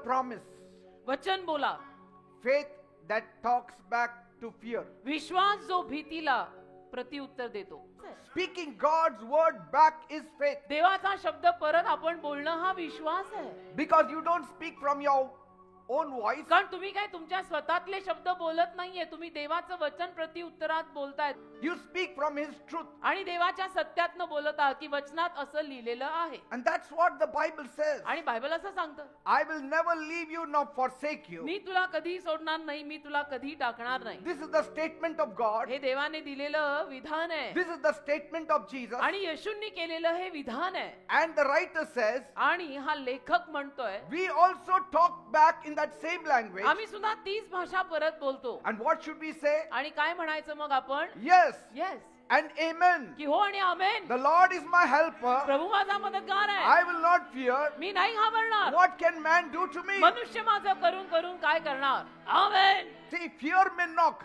promise. वचन बोला. Faith that talks back to fear. विश्वास जो भीतीला प्रत्युत्तर देतो. Speaking God's word back is faith. देवाचा शब्द परत आपण बोलणं हा विश्वास आहे. Because you don't speak from your own voice. कारण तुम्ही काय तुमच्या स्वतःतले शब्द बोलत नाहीये, तुम्ही देवाचं वचन प्रत्युत्तरात बोलतायत. You speak from His truth. आणि देवाच्या सत्यातनं बोलत आहात की वचनात असं लिहिलेलं आहे. And that's what the Bible says. आणि बायबल असं सांगतं, I will never leave you nor forsake you. मी तुला कधी सोडणार नाही, मी तुला कधी टाकणार नाही. This is the statement of God. हे देवाने दिलेलं विधान आहे. This is the statement of Jesus. आणि येशूंनी केलेलं हे विधान आहे. And the writer says, आणि हा लेखक म्हणतोय, we also talk back in that same language. आम्ही सुद्धा तीच भाषा परत बोलतो. And what should we say? आणि काय म्हणायचं मग आपण? Yes yes and amen. की हो आणि आमेन. The Lord is my helper. प्रभू माझा मदतगार आहे. I will not fear. मी नाही घाबरणार. What can man do to me? मनुष्य माझं करून करून काय करणार? आमेन. See, fear may knock,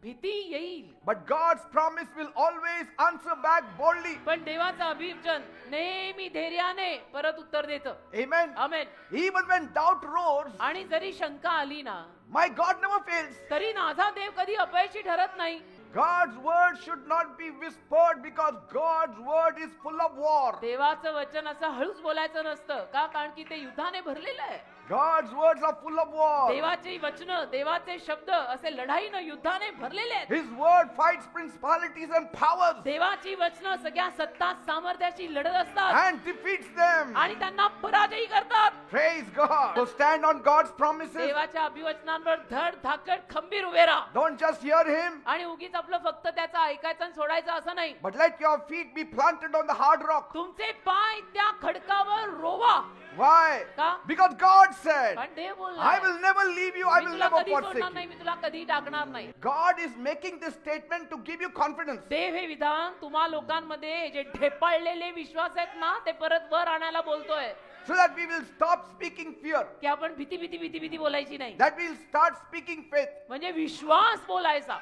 भीती येईल, but God's promise will always answer back boldly. पण देवाचं अभिवचन नेहमी धैर्याने परत उत्तर देतं. Amen. Amen. Even when doubt roars, आणि जरी शंका आली ना, my God never fails. तरी माझा देव कधी अपयशी ठरत नाही. God's word should not be whispered because God's word is full of war. देवाचं वचन असं हळूच बोलायचं नसतं का? कारण की ते युद्धाने भरलेलं आहे. God's words are full of war. देवाची वचनं, देवाचे शब्द असे लढाईनं युद्धाने भरलेले आहेत. His word fights principalities and powers देवाची वचनं सगळ्या सत्ता सामर्थ्याची लढत असतात and defeats them. आणि त्यांना पराजयी करतात. Praise God. So stand on God's promises. देवाच्या अभिवचनांवर धड धाकट खंबीर उभे राहा. Don't just hear Him, आणि उगीच आपलं फक्त त्याचं ऐकायचं आणि सोडायचं असं नाही. but let your feet be planted on the hard rock. तुमचे पाय त्या खडकावर रोवा. Why? का? Because God said, पण देव बोलला, I will never leave you, I me will तुला never कधी सोडणार forsake नाही, you. मी तुला कधी टाकणार नाही. God is making this statement to give you confidence. देव हे विधान तुम्हा लोकांमध्ये जे ढेपाळलेले विश्वास आहेत ना, ते परत वर आणायला बोलतोय. So that we will stop speaking fear. की आपण भीती भीती भीती भीती बोलायची नाही. That we will start speaking faith. म्हणजे विश्वास बोलायचा.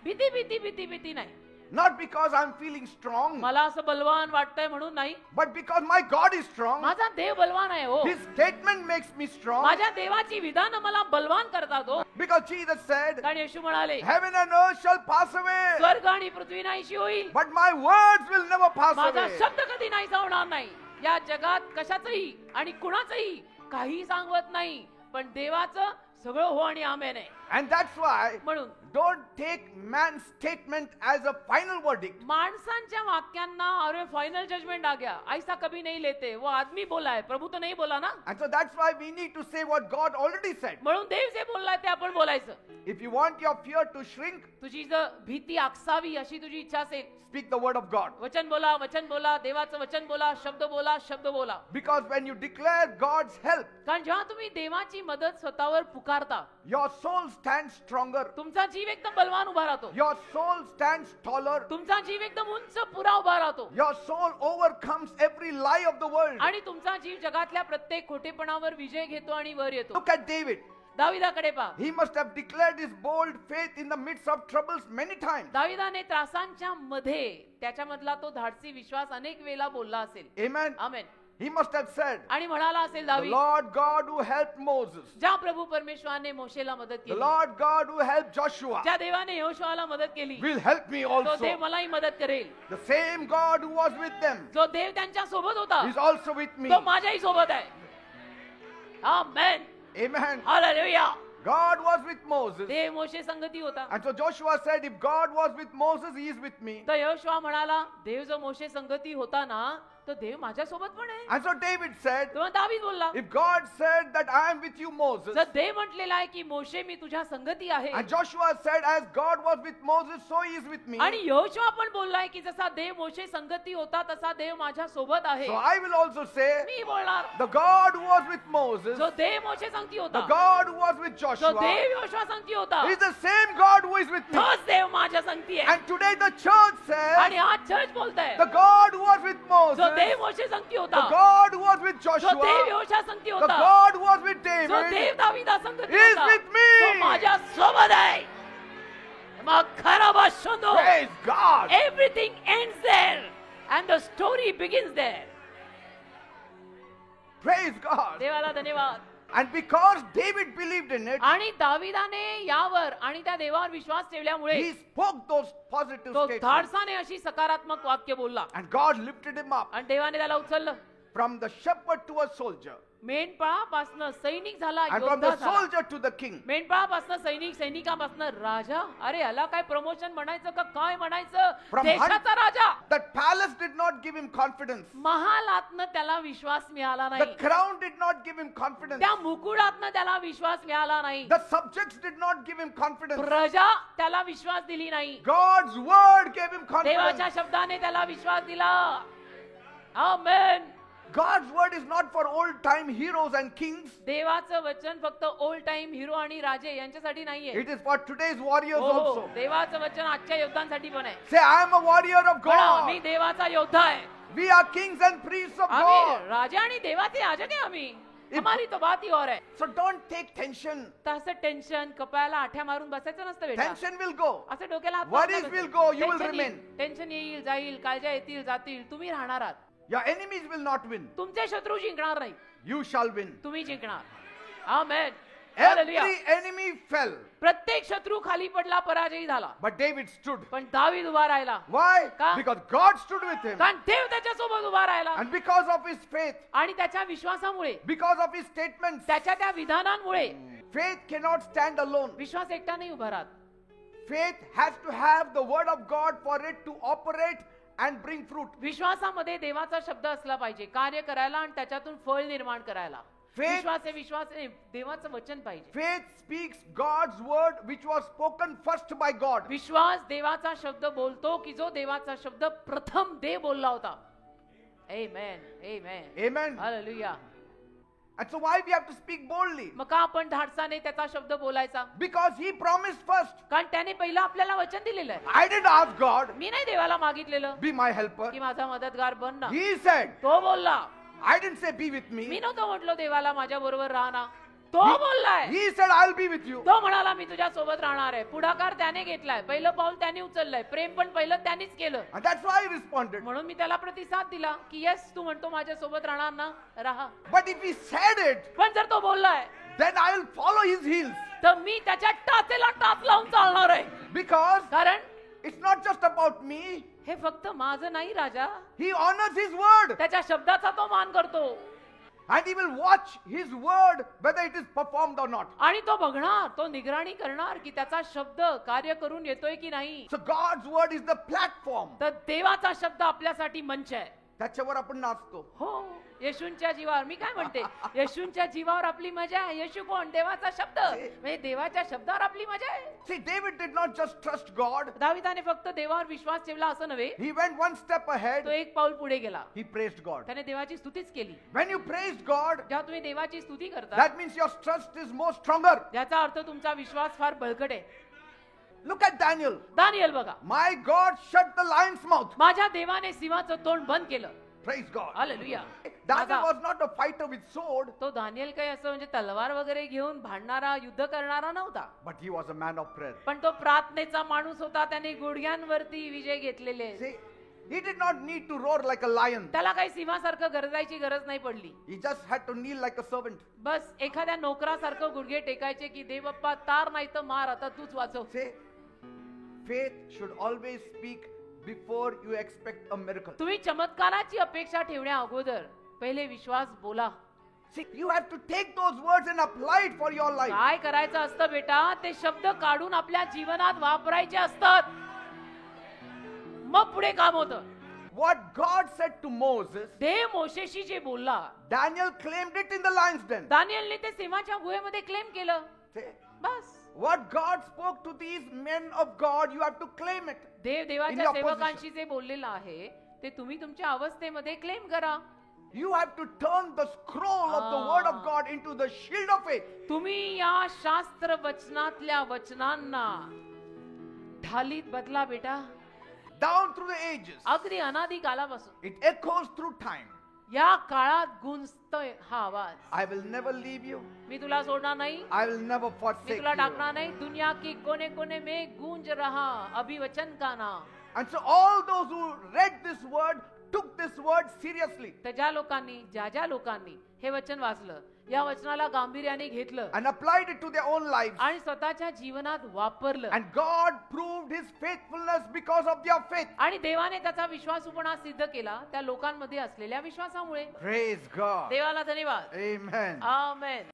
भीती भीती भीती भीती नाही. Not because I'm feeling strong, मला असं बलवान वाटतंय म्हणून नाही. but because my God is strong. माझा देव बलवान आहे हो. His statement makes me strong. माझ्या देवाची विधानं मला बलवान करतात हो. Because Jesus said, कारण येशू म्हणाले, heaven and earth shall pass away, स्वर्ग आणि पृथ्वी नाहीशी होईल, but my words will never pass माझा away. शब्द कधी नाहीसा होणार नाही. या जगात कशाचंही आणि कुणाचंही काही सांगवत नाही, पण देवाचं सगळं हो आणि आमेन आहे. And that's why म्हणून don't take man's statement as a final verdict. माणसांच्या वाक्यांना अरे फाइनल जजमेंट आ गया ऐसा कभी नहीं लेते. वो आदमी बोला है, प्रभू तो नहीं बोला ना. And so that's why we need to say what God already said. म्हणून देव जे बोललाय ते आपण बोलायचं. If you want your fear to shrink, तुझी जर भीती आकसावी अशी तुझी इच्छा असेल, speak the word of God. वचन बोला, वचन बोला, देवाचं वचन बोला, शब्द बोला, शब्द बोला. Because when you declare God's help, कारण जेव्हा तुम्ही देवाची मदत स्वतःवर पुकारता, your soul stands stronger. तुमचा जीव एकदम बलवान उभा राहतो. Your soul stands taller. तुमचा जीव एकदम उंच पुरा उभा राहतो. Your soul overcomes every lie of the world. आणि तुमचा जीव जगातल्या प्रत्येक खोटेपणावर विजय घेतो आणि वर येतो. Look at David. दाविदाकडे पहा. He must have declared his bold faith in the midst of troubles many times. दाविदाने त्रासांच्या मध्ये त्याच्यामधला तो धाडसी विश्वास अनेक वेळा बोलला असेल. Amen. Amen. He must have said, आणि म्हणाला असेल the दावीद, Lord God who helped Moses, ज्या प्रभू परमेश्वराने मोशेला मदत the केली, Lord God who helped Joshua, ज्या देवाने यहोशुआला मदत केली, will help me तो देव also. मलाही मदत करेल. The same God who was with them जो देव त्यांच्या सोबत होता, is also with me. तो माझ्याही सोबत आहे. आमेन. Amen. Hallelujah. God was with Moses. देव मोशे संगती होता. And so Joshua said, if God was with Moses, he is with me. तर यहोशुआ म्हणाला, देव जो मोशे संगती होता ना, तो देव माझ्या सोबत पण आहे. And so David said, तेव्हा दावीद बोलला, if God said that I am with you, Moses, जर देव म्हटलेला आहे की मोशे मी तुझ्या संगती आहे, and Joshua said, as God was with Moses, so he is with me. आणि यहोशुआ पण बोललाय की जसा देव मोशे संगती होता तसा देव माझ्या सोबत आहे. So I will also say, मी बोलणार, the God who was with Moses, जो देव मोशे संगती the होता, God who was with जो Joshua, देव यहोशुआ संगती होता, is the same God who is with me. तोच देव माझ्या संगती आहे. And today the church says, आणि आज चर्च बोलताय, the God who was with Moses, जो देव मोशे संगती the होता, God who was with जो Joshua, देव यहोशुआ संगती the होता, God who was with जो देव David, दाविदा संगती is होता, with me. तो माझ्या सोबत आहे. मग खरा बाशंदो, Praise God. everything ends there and the story begins there. Praise God. देवाला धन्यवाद. And because David believed in it, आणि दाविदाने यावर आणि त्या देवावर विश्वास ठेवल्यामुळे he spoke those positive तो statements. धाडसाने अशी सकारात्मक वाक्य बोलला And God lifted him up आणि देवाने त्याला उचललं. from the shepherd to a soldier, मेंढपाळापासनं सैनिक झाला, and from योद्धा the झाला. soldier to the king. मेंढपाळापासनं सैनिक, सैनिकापासनं राजा. अरे याला काय प्रमोशन म्हणायचं का काय म्हणायचं? From देशाचा राजा. That palace did not give him confidence. महालातनं त्याला विश्वास मिळाला The नाही. crown did not give him confidence. त्या मुकुडातनं त्याला विश्वास मिळाला नाही. The subjects did not give him confidence. प्रजा त्याला विश्वास दिली नाही. God's word gave him देवाच्या confidence. शब्दाने त्याला विश्वास दिला. आमेन. God's word is not for old time heroes and kings. देवाचं वचन फक्त ओल्ड टाइम हिरो आणि राजे यांच्यासाठी नाहीये. It is for today's warriors हो, also. देवाचं वचन आजच्या योद्धांसाठी पण आहे. Say, I am a warrior of म्हणा, मी God. देवाचा योद्धा आहे. We are kings and priests of आम्ही God. राजा आणि देवाचे याजक आहे आम्ही. हमारी तो बात ही और है. So don't take tension. तसं टेन्शन कपाळाला आठ्या मारून बसायचं नसतं बेटा. Tension will go. असं डोक्याला हात Worries लावून will बसायचं. go, you will टेन्शन येईल, remain. टेन्शन येईल, जाईल, काळज्या येतील, जातील, तुम्ही राहणार आहात. Your enemies will not win. तुमचे शत्रू जिंकणार नाही, You shall win. तुम्ही जिंकणार. आमेन. Every hallelujah. enemy fell, प्रत्येक शत्रू खाली पडला, पराजयी झाला, but David stood. पण दावीद उभा राहिला. Why? का? Because God stood with him. कारण देव त्याच्या सोबत उभा राहिला And because of his faith, आणि त्याच्या विश्वासामुळे, because of his statements, त्याच्या त्या विधानांमुळे faith cannot stand alone. विश्वास एकटा नाही उभा राहत. Faith has to have the word of God for it to operate and bring fruit. विश्वासामध्ये देवाचा शब्द असला पाहिजे, कार्य करायला आणि त्याच्यातून फळ निर्माण करायला. Faith- विश्वास आहे, देवाचं वचन पाहिजे. Faith speaks God's word which was spoken first by God. विश्वास देवाचा शब्द बोलतो की जो देवाचा शब्द प्रथम देव बोलला होता. आमेन. आमेन. Amen. Hallelujah. And so why we have to speak boldly? मग का आपण धाडसाने त्याचा शब्द बोलायचा? Because he promised first. कारण त्याने पहिलं आपल्याला वचन दिलेलं आहे. I didn't ask God, मी नाही देवाला मागितलेलं be my helper. की माझा मदतगार बन ना. He said, तो बोलला. I didn't say be with me me. नव्हतं म्हटलो देवाला माझ्या बरोबर राहणार. तो बोललाय. He said, I'll be with you. तो म्हणाला मी तुझ्या सोबत राहणार आहे. पुढाकार त्याने घेतलाय, पहिलं पाऊल त्याने उचललंय, प्रेम पण पहिलं त्यानेच केलं. And that's why I responded. म्हणून मी त्याला प्रतिसाद दिला की येस, तू म्हणतो माझ्या सोबत राहणार ना, राहा. But if he said it, पण जर तो बोललाय then I'll follow his heels. तर मी त्याच्या टाचेला टाच लावून चालणार आहे. Because कारण it's not just about me. हे फक्त माझं नाही राजा, He honors his word. त्याच्या शब्दाचा तो मान करतो And he will watch his word whether it is performed or not. आणि तो बघणार, तो निगराणी करणार की त्याचा शब्द कार्य करून येतोय की नाही. So God's word is the platform. तर देवाचा शब्द आपल्यासाठी मंच आहे. त्याच्यावर आपण नाचतो. हो, येशूंच्या जीवावर. मी काय म्हणते, येशूंच्या जीवावर आपली मजा आहे. येशू कोण? देवाचा शब्द. म्हणजे देवाच्या शब्दावर आपली मजा आहे. See, David did not just trust God. दाविदाने फक्त देवावर विश्वास ठेवला असं नव्हे, He went one step तो ahead. एक पाऊल पुढे गेला. He praised God. त्याने देवाची स्तुतीच केली. When you praise God, जेव्हा तुम्ही देवाची स्तुती करता, that means your trust is more stronger. याचा अर्थ तुमचा विश्वास फार बळकट आहे. Look at Daniel. दानिएल बघा, My God shut the lion's mouth. माझ्या देवाने सिंहाचं तोंड बंद केलं. Praise God. Hallelujah. Daniel was not a fighter with sword, तो दानिएल काही असं म्हणजे तलवार वगैरे घेऊन भांडणारा, युद्ध करणारा नव्हता, but he was a man of prayer. पण तो प्रार्थनेचा माणूस होता. त्याने गुडघ्यांवरती विजय घेतलेले. See, he did not need to roar like a lion. त्याला काही सिंहासारखं गरजायची गरज नाही पडली. He just had to kneel like a servant. बस एखाद्या नोकरासारखं गुडघे टेकायचे की देव बाप्पा तार नाही तर मार, आता तूच वाचव. Say, faith should always speak before you expect a miracle. तुम्ही चमत्काराची अपेक्षा ठेवण्या अगोदर पहिले विश्वास बोला. See, you have to take those words and apply it for your life. काय करायचं असतं बेटा, ते शब्द काढून आपल्या जीवनात वापरायचे असतात, मग पुढे काम होतं. What God said to Moses, देव मोशेशी जे बोलला, Daniel claimed it in the lion's den. दानिएलने ते सिंहाच्या गुहेमध्ये क्लेम केलं. See, bus what God spoke to these men of God, you have to claim it. देव In देवाच्या your सेवकांशी जे बोललेलं आहे ते तुम्ही तुमच्या अवस्थेमध्ये क्लेम करा. You have to turn the scroll of the word of God into the shield of faith. तुम्ही या शास्त्र वचनातल्या वचनांना ढालीत बदला बेटा. Down through the ages. अगदी अनादी कालापासून It echoes through time. या काळात गुंजतोय हा आवाज. I will never leave you. मी तुला सोडणार नाही, I will never me forsake तुला you. टाकणार नाही. दुनिया की कोने कोने में गूंज रहा अभिवचन का नाम. And so all those who read this word took this word seriously तर ज्या लोकांनी हे वचन वाचलं, या वचनाला गांभीर्याने घेतलं and applied it to their own lives, आणि स्वतःच्या जीवनात वापरलं, and God proved his faithfulness because of their faith. आणि देवाने त्याचा विश्वासूपणा सिद्ध केला त्या लोकांमध्ये असलेल्या विश्वासामुळे. Praise God. देवाला धन्यवाद. Amen. आमेन.